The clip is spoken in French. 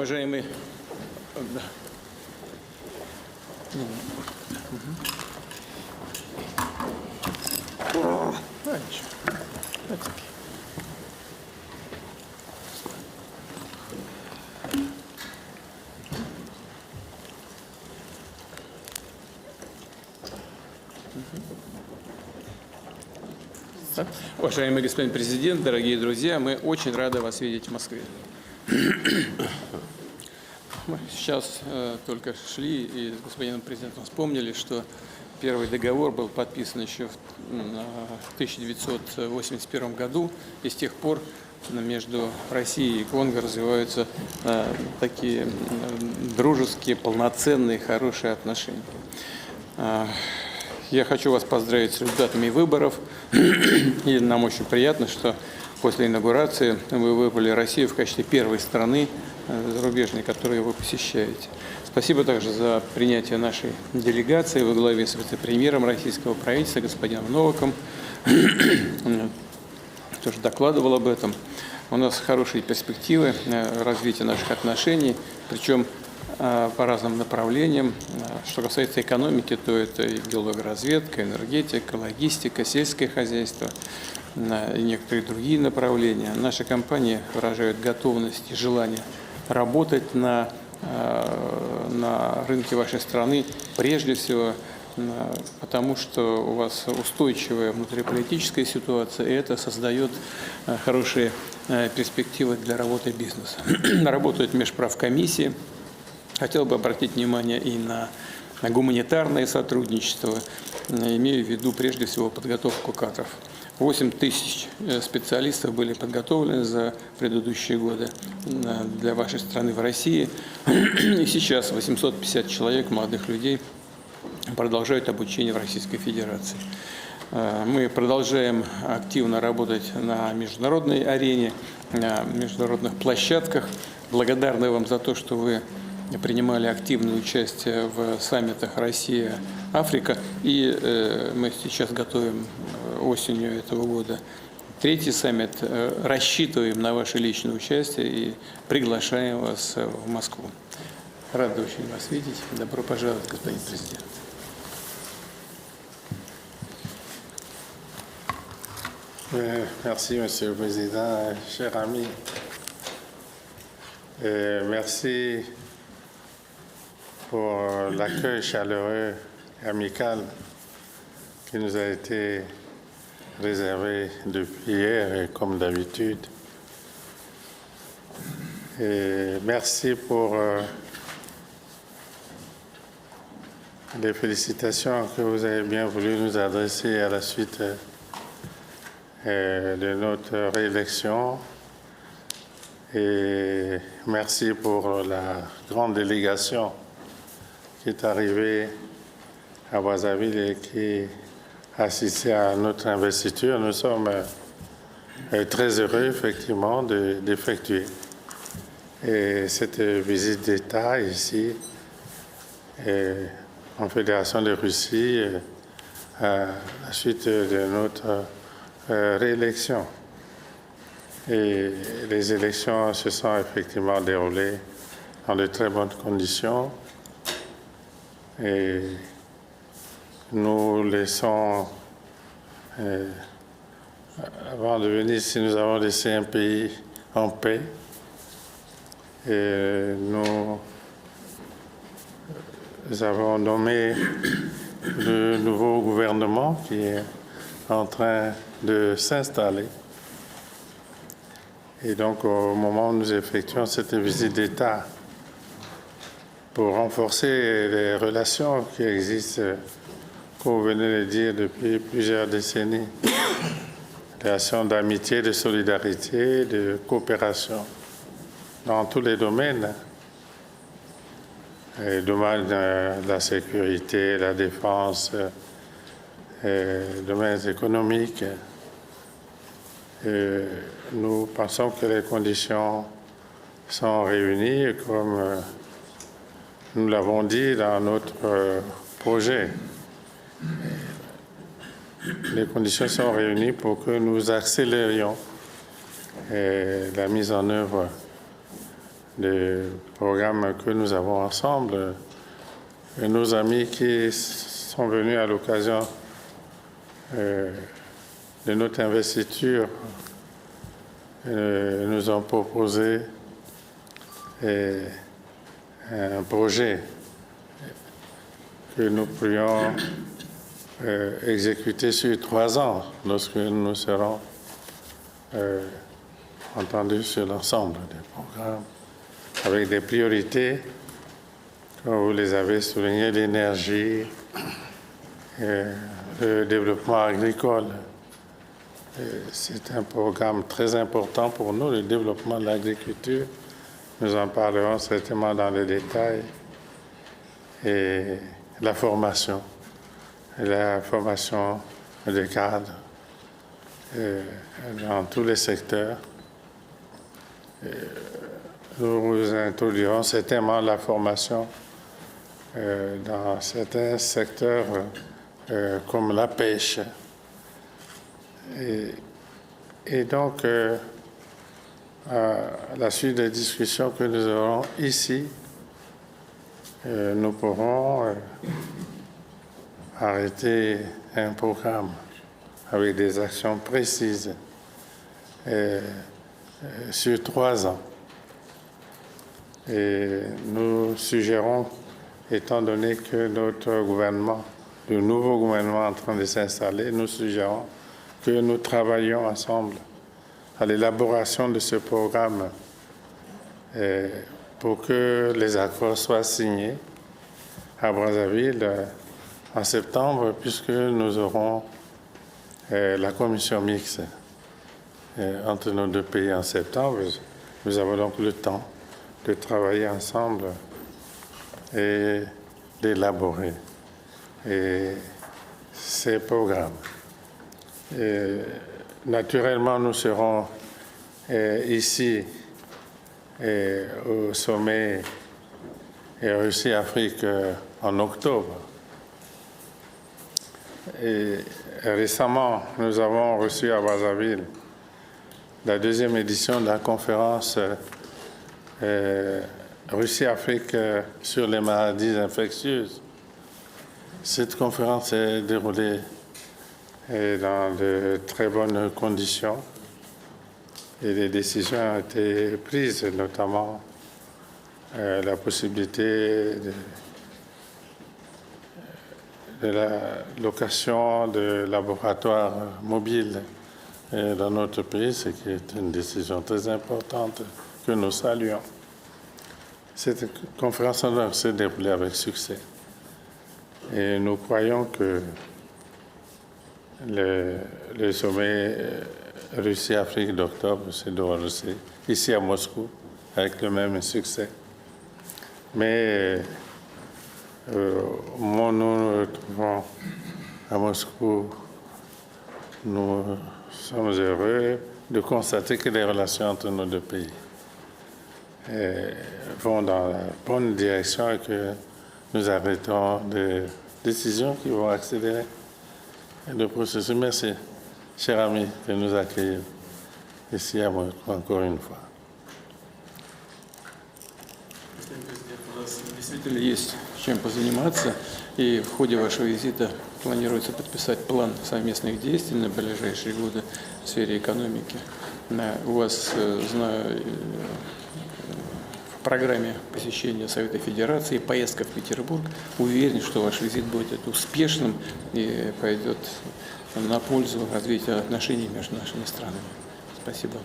Уважаемые... Уважаемый господин президент, дорогие друзья, мы очень рады вас видеть в Москве. Мы сейчас только шли и с господином президентом вспомнили, что первый договор был подписан еще в 1981 году, и с тех пор между Россией и Конго развиваются такие дружеские, полноценные, хорошие отношения. Я хочу вас поздравить с результатами выборов, и нам очень приятно, что после инаугурации вы выбрали Россию в качестве первой страны зарубежной, которую вы посещаете. Спасибо также за принятие нашей делегации во главе с вице-премьером российского правительства господином Новаком. Тоже докладывал об этом. У нас хорошие перспективы развития наших отношений, причем по разным направлениям. Что касается экономики, то это и геологоразведка, энергетика, логистика, сельское хозяйство и некоторые другие направления. Наши компании выражают готовность и желание работать на рынке вашей страны, прежде всего потому, что у вас устойчивая внутриполитическая ситуация, и это создает хорошие перспективы для работы бизнеса. Работают межправкомиссии. Хотел бы обратить внимание и на гуманитарное сотрудничество, имею в виду прежде всего подготовку кадров. 8 тысяч специалистов были подготовлены за предыдущие годы для вашей страны в России. И сейчас 850 человек, молодых людей, продолжают обучение в Российской Федерации. Мы продолжаем активно работать на международной арене, на международных площадках. Благодарны вам за то, что вы принимали активное участие в саммитах Россия-Африка. И мы сейчас готовим осенью этого года третий саммит. Рассчитываем на ваше личное участие и приглашаем вас в Москву. Рады очень вас видеть. Добро пожаловать, господин президент. Merci, Monsieur le Président, chers amis. Merci pour l'accueil chaleureux et amical qui nous a été réservé depuis hier et comme d'habitude. Et merci pour les félicitations que vous avez bien voulu nous adresser à la suite de notre réélection. Et merci pour la grande délégation qui est arrivée à Brazzaville et qui assistait à notre investiture. Nous sommes très heureux, effectivement, d'effectuer cette visite d'État ici en Fédération de Russie à la suite de notre réélection. Et les élections se sont effectivement déroulées dans de très bonnes conditions. Et nous laissons, avant de venir ici, nous avons laissé un pays en paix. Et nous avons nommé le nouveau gouvernement qui est en train de s'installer. Et donc, au moment où nous effectuons cette visite d'État, pour renforcer les relations qui existent, comme vous venez de le dire, depuis plusieurs décennies, relations d'amitié, de solidarité, de coopération dans tous les domaines, les domaines de la sécurité, la défense, les domaines économiques. Et nous pensons que les conditions sont réunies, comme nous l'avons dit dans notre projet. Les conditions sont réunies pour que nous accélérions la mise en œuvre des programmes que nous avons ensemble. Et nos amis qui sont venus à l'occasion de notre investiture nous ont proposé un projet que nous pourrions exécuter sur 3 ans lorsque nous serons entendus sur l'ensemble des programmes avec des priorités, comme vous les avez souligné, l'énergie, le développement agricole. C'est un programme très important pour nous, le développement de l'agriculture. Nous en parlerons certainement dans le détail. Et la formation des cadres dans tous les secteurs. Nous introduirons certainement la formation dans certains secteurs comme la pêche. Et donc, à la suite des discussions que nous aurons ici, nous pourrons arrêter un programme avec des actions précises sur 3 ans. Et nous suggérons, étant donné que notre gouvernement, le nouveau gouvernement en train de s'installer, nous suggérons que nous travaillions ensemble à l'élaboration de ce programme pour que les accords soient signés à Brazzaville en septembre, puisque nous aurons la commission mixte entre nos 2 pays en septembre. Nous avons donc le temps de travailler ensemble et d'élaborer ces programmes. Et naturellement, nous serons ici au sommet Russie-Afrique en octobre. Et récemment, nous avons reçu à Brazzaville la 2e édition de la conférence Russie-Afrique sur les maladies infectieuses. Cette conférence s'est déroulée dans de très bonnes conditions et les décisions ont été prises, notamment la possibilité de la location de laboratoires mobiles dans notre pays, ce qui est une décision très importante que nous saluons. Cette conférence s'est déroulée avec succès et nous croyons que le sommet Russie-Afrique d'octobre s'est déroulé ici à Moscou avec le même succès. Mais au moment où nous nous trouvons à Moscou, nous sommes heureux de constater que les relations entre nos 2 pays vont dans la bonne direction et que nous arrêtons des décisions qui vont accélérer le processus. Merci, cher ami, de nous accueillir ici à Moscou encore une fois. У нас действительно есть чем позаниматься, и в ходе вашего визита планируется подписать план совместных действий на ближайшие годы в сфере экономики. У вас, знаю, в программе посещения Совета Федерации поездка в Петербург. Уверен, что ваш визит будет успешным и пойдет на пользу развития отношений между нашими странами. Спасибо.